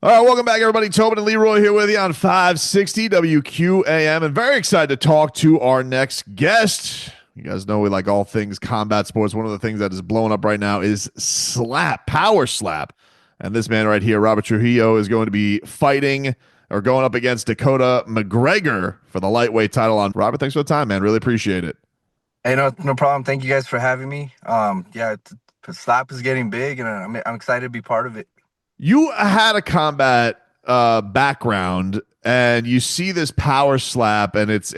All right, welcome back, everybody. Tobin and Leroy here with you on 560 WQAM, and very excited to talk to our next guest. You guys know we like all things combat sports. One of the things that is blowing up right now is slap, power slap. And this man right here, Robert Trujillo, is going to be fighting or going up against Dakota McGregor for the lightweight title on. Robert, thanks for the time, man. Really appreciate it. Hey, no problem. Thank you guys for having me. Yeah, slap is getting big, and I'm excited to be part of it. You had a combat background and you see this power slap and it's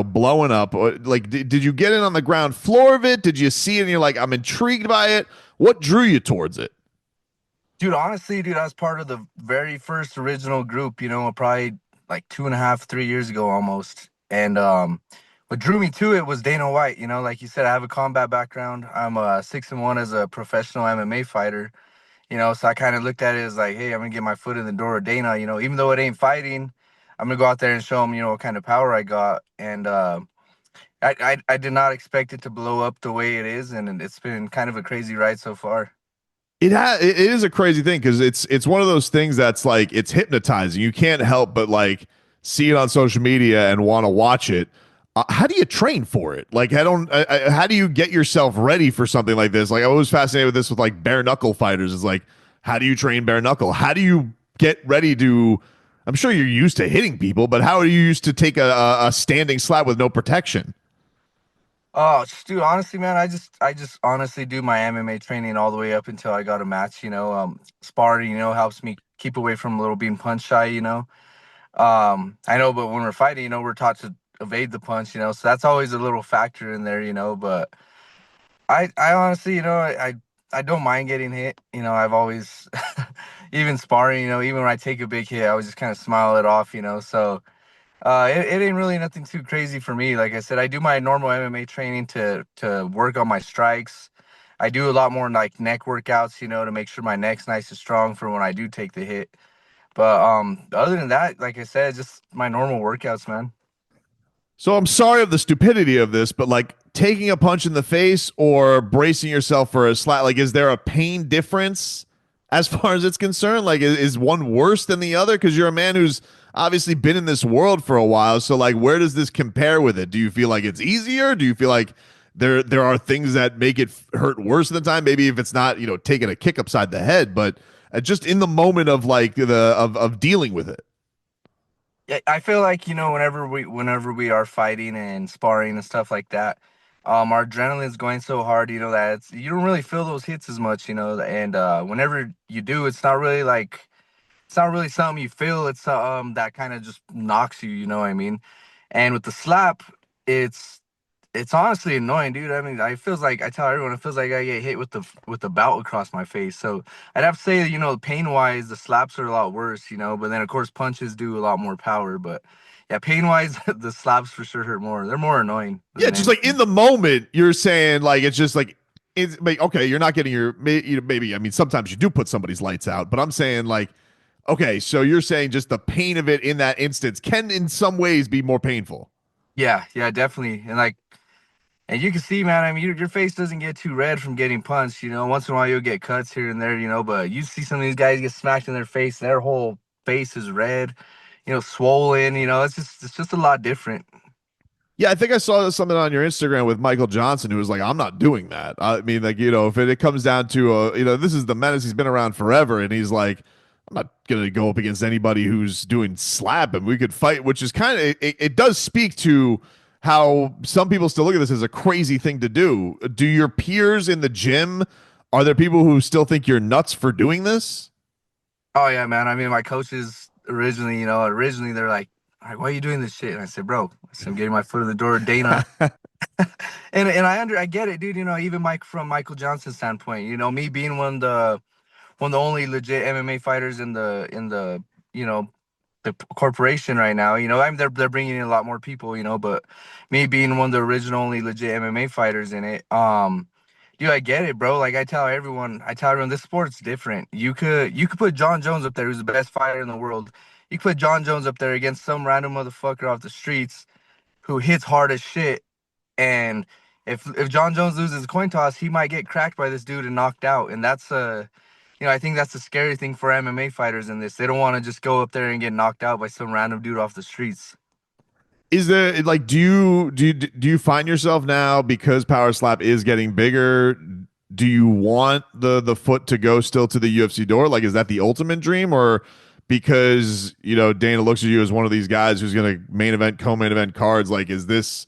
blowing up. Like did you get in on the ground floor of it? Did you see it and you're like, I'm intrigued by it? What drew you towards it? Dude, honestly, dude, I was part of the very first original group. Probably like 2.5, 3 years ago almost. And what drew me to it was Dana White. Like you said, I have a combat background. I'm 6-1 as a professional MMA fighter. So I kind of looked at it as like, hey, I'm gonna get my foot in the door of Dana. Even though it ain't fighting, I'm gonna go out there and show him, what kind of power I got. And I did not expect it to blow up the way it is, and it's been kind of a crazy ride so far. It is a crazy thing because it's one of those things that's like it's hypnotizing. You can't help but like see it on social media and want to watch it. How do you train for it? Like, how do you get yourself ready for something like this? Like, I was fascinated with this with like bare knuckle fighters. Is like, how do you train bare knuckle? How do you get ready to? I'm sure you're used to hitting people, but how are you used to take a standing slap with no protection? Oh, dude, honestly, man, I just honestly do my MMA training all the way up until I got a match. Sparring, helps me keep away from a little being punch shy. I know, but when we're fighting, we're taught to evade the punch. So that's always a little factor in there. But I honestly, I don't mind getting hit. I've always, even sparring, even when I take a big hit, I always just kind of smile it off. So it ain't really nothing too crazy for me. Like I said, I do my normal MMA training to work on my strikes. I do a lot more like neck workouts, to make sure my neck's nice and strong for when I do take the hit. But other than that, like I said, just my normal workouts, man. So I'm sorry of the stupidity of this, but like taking a punch in the face or bracing yourself for a slap, like is there a pain difference as far as it's concerned? Like is one worse than the other? Because you're a man who's obviously been in this world for a while. So like where does this compare with it? Do you feel like it's easier? Do you feel like there are things that make it hurt worse than the time? Maybe if it's not, taking a kick upside the head, but just in the moment of like of dealing with it. Yeah, I feel like whenever we are fighting and sparring and stuff like that, our adrenaline is going so hard, that you don't really feel those hits as much, and whenever you do, it's not really something you feel. It's that kind of just knocks you. You know what I mean? And with the slap, it's it's honestly annoying, dude. I mean, I tell everyone it feels like I get hit with the bout across my face. So I'd have to say, pain wise, the slaps are a lot worse. But then of course punches do a lot more power. But yeah, pain wise, the slaps for sure hurt more. They're more annoying Yeah, than just like in anything. the moment, you're saying like it's just like it's like, okay. You're not getting maybe. I mean, sometimes you do put somebody's lights out, but I'm saying like okay. So you're saying just the pain of it in that instance can in some ways be more painful. Yeah, yeah, definitely. And you can see, man, I mean, your face doesn't get too red from getting punched. Once in a while you'll get cuts here and there, but you see some of these guys get smacked in their face, their whole face is red, swollen, it's just a lot different. Yeah, I think I saw something on your Instagram with Michael Johnson who was like, "I'm not doing that." I mean, like if it comes down to this is the menace. He's been around forever, and he's like, "I'm not gonna go up against anybody who's doing slap, and we could fight." Which is kind of it does speak to how some people still look at this as a crazy thing to do. Do your peers in the gym? Are there people who still think you're nuts for doing this? Oh yeah, man. I mean, my coaches originally they're like, why are you doing this shit? And I said, bro, I'm getting my foot in the door of Dana. And I get it, dude. Even from Michael Johnson's standpoint, me being one of the only legit MMA fighters in the you know the corporation right now. They're bringing in a lot more people. But me being one of the original only legit MMA fighters in it, dude, I get it, bro. Like I tell everyone, this sport's different. You could put John Jones up there, who's the best fighter in the world. You could put John Jones up there against some random motherfucker off the streets who hits hard as shit, and if John Jones loses a coin toss, he might get cracked by this dude and knocked out, and I think that's the scary thing for MMA fighters in this. They don't want to just go up there and get knocked out by some random dude off the streets. Is there like do you find yourself now, because power slap is getting bigger, do you want the foot to go still to the UFC door? Like, is that the ultimate dream? Or because Dana looks at you as one of these guys who's going to main event, co-main event cards, like, is this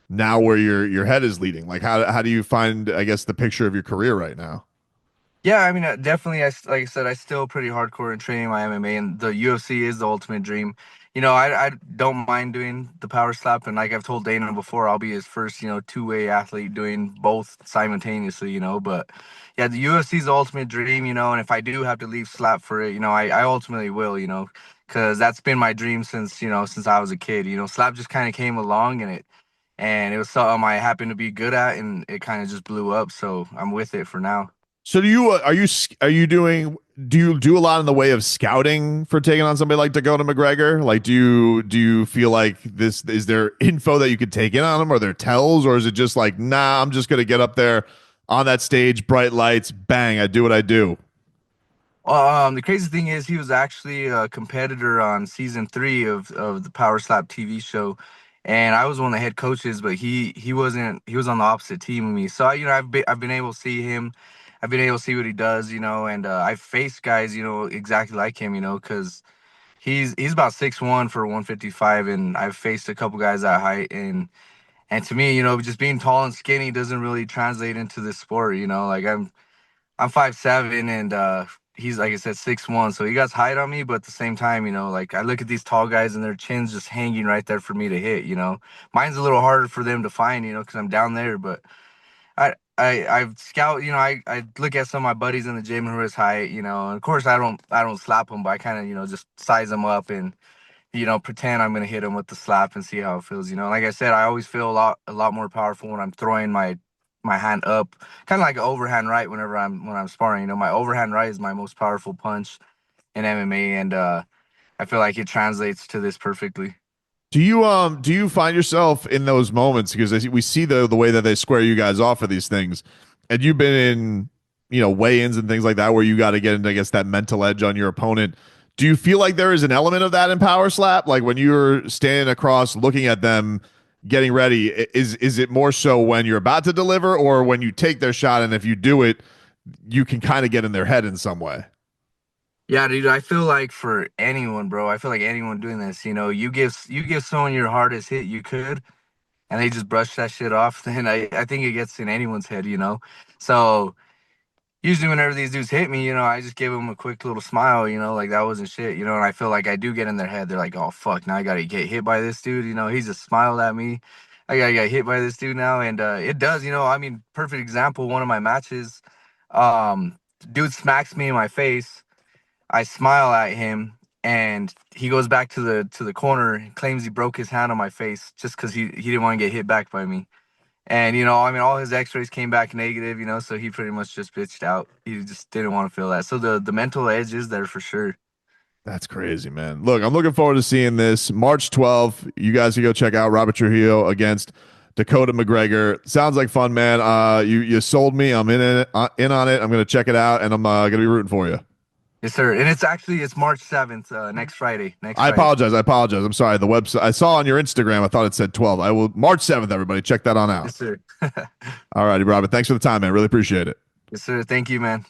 now where your head is leading? Like, how do you find, I guess, the picture of your career right now? Yeah, I mean, definitely. Like I said, I still pretty hardcore in training my MMA, and the UFC is the ultimate dream. I don't mind doing the power slap, and like I've told Dana before, I'll be his first two-way athlete doing both simultaneously. But yeah, the UFC is the ultimate dream. And if I do have to leave slap for it, I ultimately will. Because that's been my dream since I was a kid. Slap just kind of came along, and it was something I happened to be good at, and it kind of just blew up. So I'm with it for now. So do you do a lot in the way of scouting for taking on somebody like Dakota McGregor? Like, do you feel like this, is there info that you could take in on him? Are there tells, or is it just like, nah, I'm just gonna get up there on that stage, bright lights, bang, I do what I do? The crazy thing is, he was actually a competitor on season 3 of the Power Slap TV show, and I was one of the head coaches, but he wasn't. He was on the opposite team of me. So I've been able to see him. I've been able to see what he does, and I've faced guys, exactly like him, because he's about 6'1" for 155, and I've faced a couple guys that height, and to me, just being tall and skinny doesn't really translate into this sport, like I'm 5'7", and he's, like I said, 6'1", so he got height on me. But at the same time, like, I look at these tall guys and their chins just hanging right there for me to hit. Mine's a little harder for them to find, because I'm down there. But I've scout, I look at some of my buddies in the gym who are his height, and of course I don't slap them, but I kind of just size them up and pretend I'm gonna hit him with the slap and see how it feels. Like I said, I always feel a lot more powerful when I'm throwing my hand up, kind of like an overhand right whenever when I'm sparring. My overhand right is my most powerful punch in MMA, and I feel like it translates to this perfectly. Do you find yourself in those moments, because we see the way that they square you guys off for these things, and you've been in weigh-ins and things like that where you got to get into, I guess, that mental edge on your opponent. Do you feel like there is an element of that in power slap, like when you're standing across looking at them getting ready? Is it more so when you're about to deliver, or when you take their shot, and if you do it, you can kind of get in their head in some way? Yeah, dude, I feel like for anyone, bro, I feel like anyone doing this, you give someone your hardest hit you could, and they just brush that shit off, then I think it gets in anyone's head. So usually whenever these dudes hit me, I just give them a quick little smile, like that wasn't shit, and I feel like I do get in their head. They're like, oh fuck, now I gotta get hit by this dude, he just smiled at me. I gotta get hit by this dude now, and it does, I mean, perfect example, one of my matches, um, dude smacks me in my face. I smile at him, and he goes back to the corner and claims he broke his hand on my face just because he didn't want to get hit back by me. And I mean, all his X-rays came back negative, so he pretty much just bitched out. He just didn't want to feel that. So the mental edge is there for sure. That's crazy, man. Look, I'm looking forward to seeing this March 12th. You guys can go check out Robert Trujillo against Dakota McGregor. Sounds like fun, man. You sold me. I'm in on it. I'm gonna check it out, and I'm gonna be rooting for you. Yes, sir. And it's March 7th, next Friday. Next I Friday. apologize. I apologize. I'm sorry. The website I saw on your Instagram, I thought it said 12. I will March 7th. Everybody, check that on out. Yes, sir. All righty, Robert. Thanks for the time, man. Really appreciate it. Yes, sir. Thank you, man.